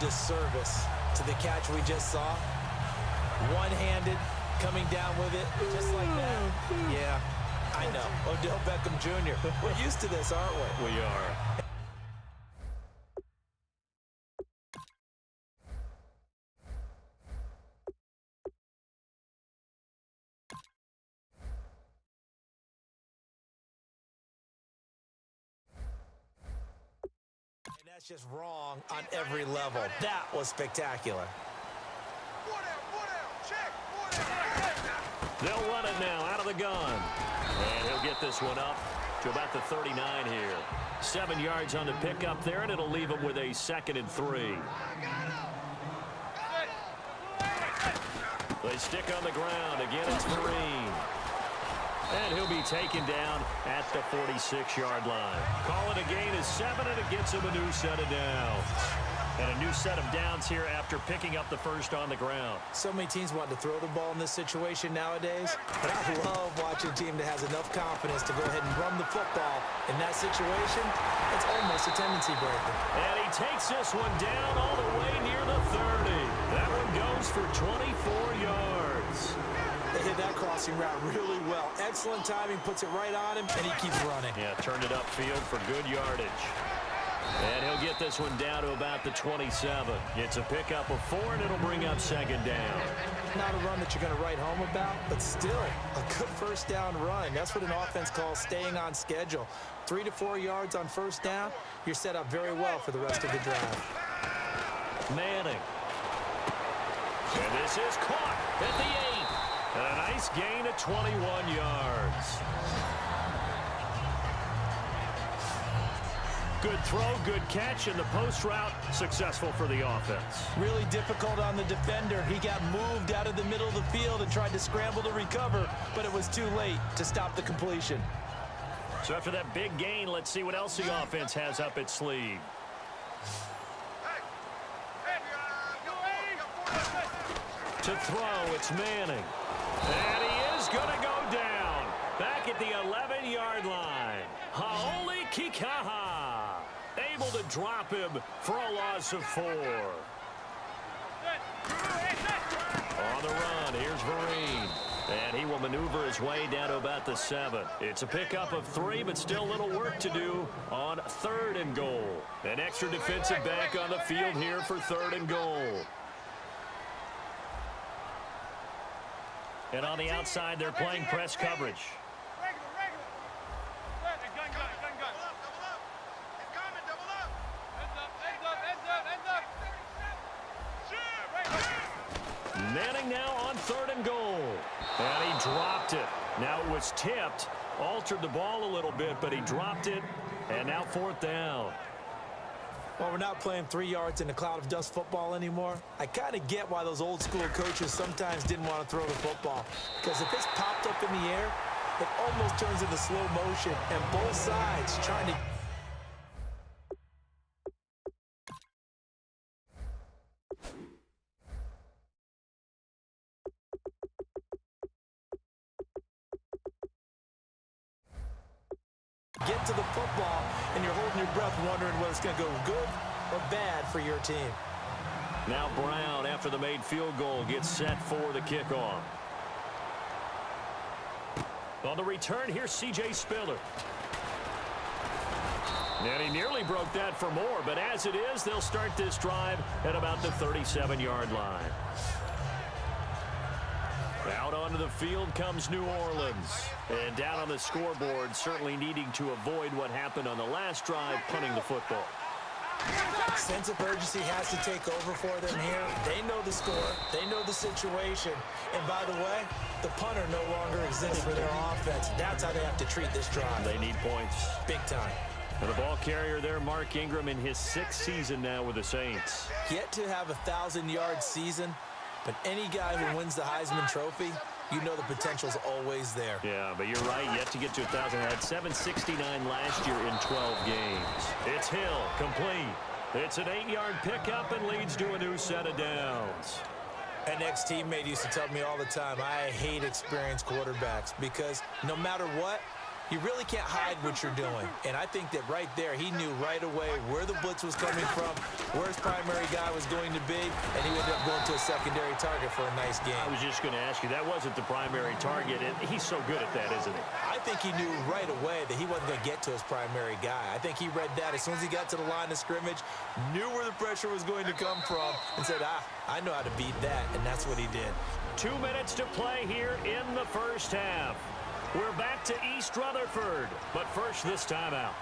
disservice to the catch we just saw. One-handed, coming down with it, just like that. Yeah, I know. Odell Beckham Jr. We're used to this, aren't we? We are. And that's just wrong on every level. That was spectacular. They'll run it now out of the gun. And he'll get this one up to about the 39 here. 7 yards on the pickup there, and it'll leave him with a 2nd and 3. They stick on the ground. Again, it's Vereen. And he'll be taken down at the 46-yard line. Call it a gain of 7, and it gets him a new set of downs. And a new set of downs here after picking up the first on the ground. So many teams want to throw the ball in this situation nowadays, but I love watching a team that has enough confidence to go ahead and run the football. In that situation, it's almost a tendency breaker. And he takes this one down all the way near the 30. That one goes for 24 yards. They hit that crossing route really well. Excellent timing, puts it right on him, and he keeps running. Yeah, turned it upfield for good yardage. And he'll get this one down to about the 27. It's a pickup of 4, and it'll bring up 2nd down. Not a run that you're going to write home about, but still a good first down run. That's what an offense calls staying on schedule. 3 to 4 yards on first down, you're set up very well for the rest of the drive. Manning. And this is caught at the 8. And a nice gain of 21 yards. Good throw, good catch, and the post route successful for the offense. Really difficult on the defender. He got moved out of the middle of the field and tried to scramble to recover, but it was too late to stop the completion. So after that big gain, let's see what else the offense has up its sleeve. To throw, it's Manning. And he is going to go down. Back at the 11-yard line. Haoli Kikaha. Able to drop him for a loss of 4. On the run, here's Vereen. And he will maneuver his way down to about the 7. It's a pickup of 3, but still a little work to do on 3rd and goal. An extra defensive back on the field here for 3rd and goal. And on the outside, they're playing press coverage. Manning now on 3rd and goal. And he dropped it. Now it was tipped. Altered the ball a little bit, but he dropped it. And now 4th down. Well, we're not playing 3 yards in a cloud of dust football anymore. I kind of get why those old school coaches sometimes didn't want to throw the football. Because if it's popped up in the air, it almost turns into slow motion. And both sides trying to... get to the football, and you're holding your breath wondering whether it's going to go good or bad for your team. Now Brown, after the made field goal, gets set for the kickoff. On the return, here's C.J. Spiller. And he nearly broke that for more, but as it is, they'll start this drive at about the 37-yard line. Out onto the field comes New Orleans. And down on the scoreboard, certainly needing to avoid what happened on the last drive, punting the football. Sense of urgency has to take over for them here. They know the score. They know the situation. And by the way, the punter no longer exists for their offense. That's how they have to treat this drive. They need points. Big time. And the ball carrier there, Mark Ingram, in his 6th season now with the Saints. Yet to have a 1,000-yard season, but any guy who wins the Heisman Trophy, you know the potential's always there. Yeah, but you're right. Yet to get to 1,000. Had 769 last year in 12 games. It's Hill, complete. It's an 8-yard pickup and leads to a new set of downs. An ex-teammate used to tell me all the time, I hate experienced quarterbacks because no matter what, You really can't hide what you're doing. And I think that right there, he knew right away where the blitz was coming from, where his primary guy was going to be, and he ended up going to a secondary target for a nice game. I was just going to ask you, that wasn't the primary target, and he's so good at that, isn't he? I think he knew right away that he wasn't going to get to his primary guy. I think he read that as soon as he got to the line of scrimmage, knew where the pressure was going to come from, and said, I know how to beat that, and that's what he did. 2 minutes to play here in the first half. We're back to East Rutherford, but first this timeout.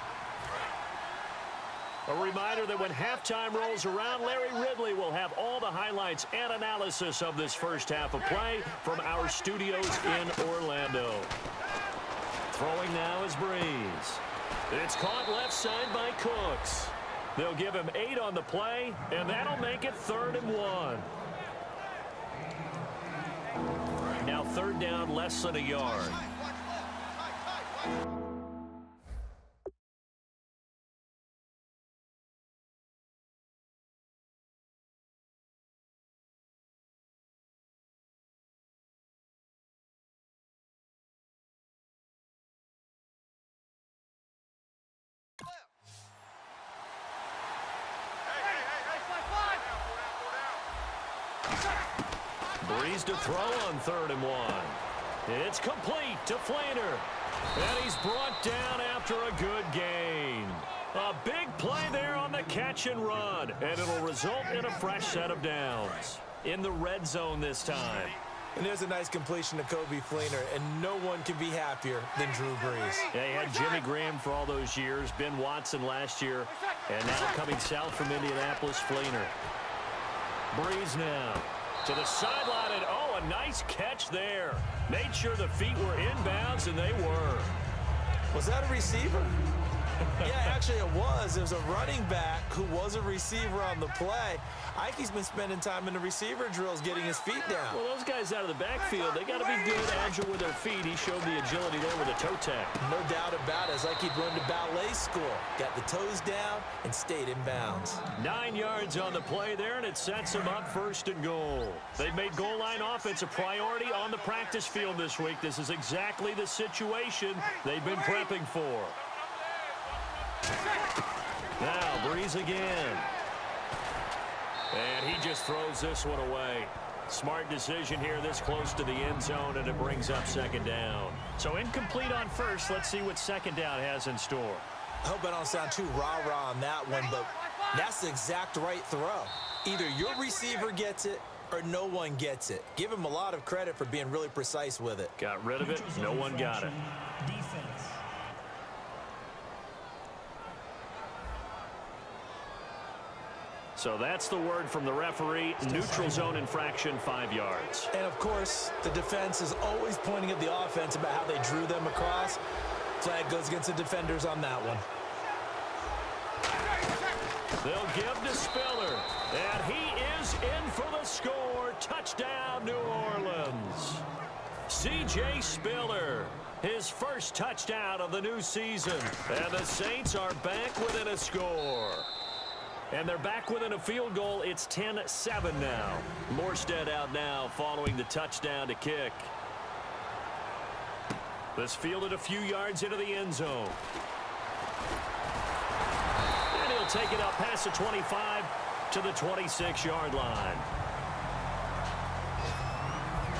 A reminder that when halftime rolls around, Larry Ridley will have all the highlights and analysis of this first half of play from our studios in Orlando. Throwing now is Breeze. It's caught left side by Cooks. They'll give him 8 on the play, and that'll make it 3rd and 1. Now 3rd down, less than a yard. Breeze to throw on 3rd and 1. It's complete to Flainer. And he's brought down after a good gain. A big play there on the catch and run. And it'll result in a fresh set of downs. In the red zone this time. And there's a nice completion to Kobe Flainer, and no one can be happier than Drew Brees. Yeah, he had Jimmy Graham for all those years, Ben Watson last year, and now coming south from Indianapolis, Flainer. Breeze now to the sideline, and a nice catch there. Made sure the feet were inbounds, and they were. Was that a receiver? Yeah, actually it was. There was a running back who was a receiver on the play. Ike's been spending time in the receiver drills getting his feet down. Well, those guys out of the backfield, they got to be good, agile with their feet. He showed the agility there with a toe tap. No doubt about it. It's like he'd run to ballet school. Got the toes down and stayed in bounds. 9 yards on the play there, and it sets him up 1st and goal. They've made goal line offense a priority on the practice field this week. This is exactly the situation they've been prepping for. Now, Breeze again. And he just throws this one away. Smart decision here this close to the end zone, and it brings up 2nd down. So incomplete on 1st. Let's see what 2nd down has in store. I hope I don't sound too rah-rah on that one, but that's the exact right throw. Either your receiver gets it or no one gets it. Give him a lot of credit for being really precise with it. Got rid of it. No one got it. Defense. So that's the word from the referee. Neutral zone infraction, 5 yards. And, of course, the defense is always pointing at the offense about how they drew them across. Flag goes against the defenders on that one. They'll give to Spiller. And he is in for the score. Touchdown, New Orleans. C.J. Spiller, his first touchdown of the new season. And the Saints are back within a score. And they're back within a field goal. It's 10-7 now. Morstead out now following the touchdown to kick. This fielded a few yards into the end zone. And he'll take it up past the 25 to the 26-yard line.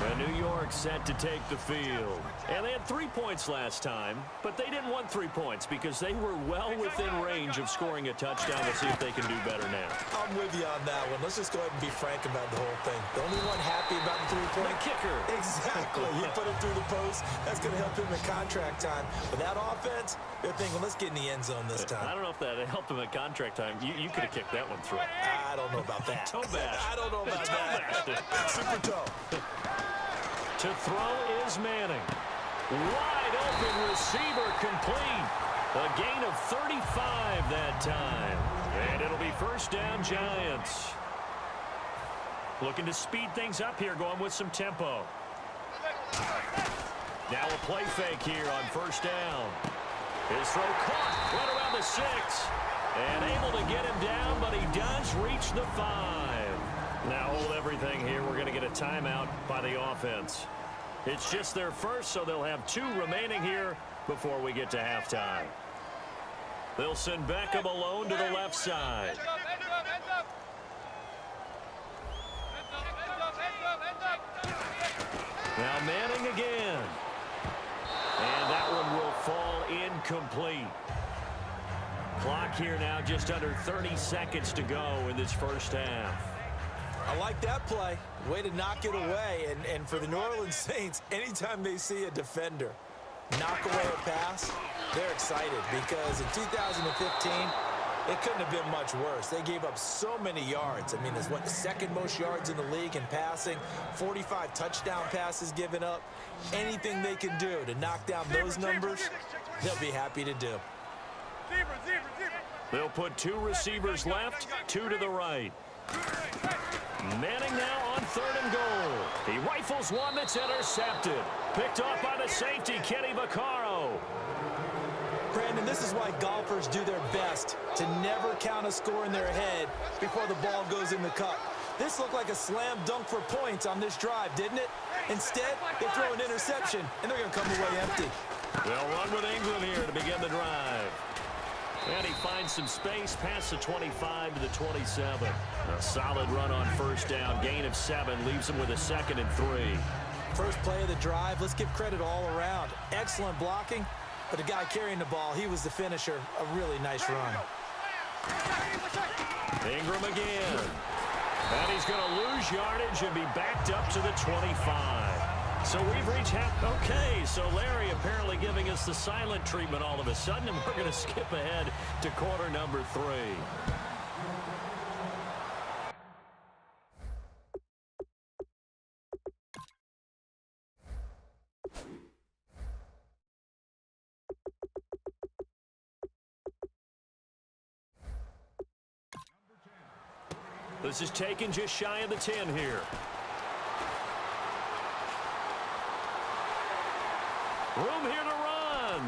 And New York set to take the field. And they had 3 points last time, but they didn't want 3 points because they were well within range of scoring a touchdown. We'll see if they can do better now. I'm with you on that one. Let's just go ahead and be frank about the whole thing. The only one happy about the 3-point kicker. Exactly. He put it through the post. That's going to help him in contract time. But that offense, they're thinking, let's get in the end zone this time. I don't know if that helped him at contract time. You could have kicked that one through. I don't know about that. Toe bash. I don't know about that. Super toe. To throw is Manning. Wide open receiver complete. A gain of 35 that time. And it'll be 1st down Giants. Looking to speed things up here, going with some tempo. Now a play fake here on 1st down. His throw caught right around the 6. And able to get him down, but he does reach the 5. Now hold everything here. We're going to get a timeout by the offense. It's just their first, so they'll have 2 remaining here before we get to halftime. They'll send Beckham alone to the left side. Now Manning again. And that one will fall incomplete. Clock here now just under 30 seconds to go in this first half. I like that play. Way to knock it away. And for the New Orleans Saints, anytime they see a defender knock away a pass, they're excited because in 2015, it couldn't have been much worse. They gave up so many yards. I mean, it's the second most yards in the league in passing, 45 touchdown passes given up. Anything they can do to knock down those numbers, they'll be happy to do. They'll put two receivers left, two to the right. Manning now on 3rd and goal. He rifles one that's intercepted. Picked off by the safety, Kenny Vaccaro. Brandon, this is why golfers do their best to never count a score in their head before the ball goes in the cup. This looked like a slam dunk for points on this drive, didn't it? Instead, they throw an interception, and they're going to come away empty. They'll run with Ingram here to begin the drive. And he finds some space past the 25 to the 27. A solid run on first down. Gain of 7 leaves him with a 2nd and 3. First play of the drive, let's give credit all around. Excellent blocking, but the guy carrying the ball, he was the finisher. A really nice run. Ingram again. And he's going to lose yardage and be backed up to the 25. So we've reached half. Okay, so Larry apparently giving us the silent treatment all of a sudden, and we're going to skip ahead to quarter number 3. This is taken just shy of the 10 here. Room here to run.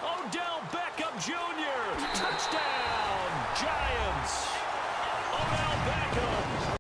Odell Beckham Jr. Touchdown, Giants. Odell Beckham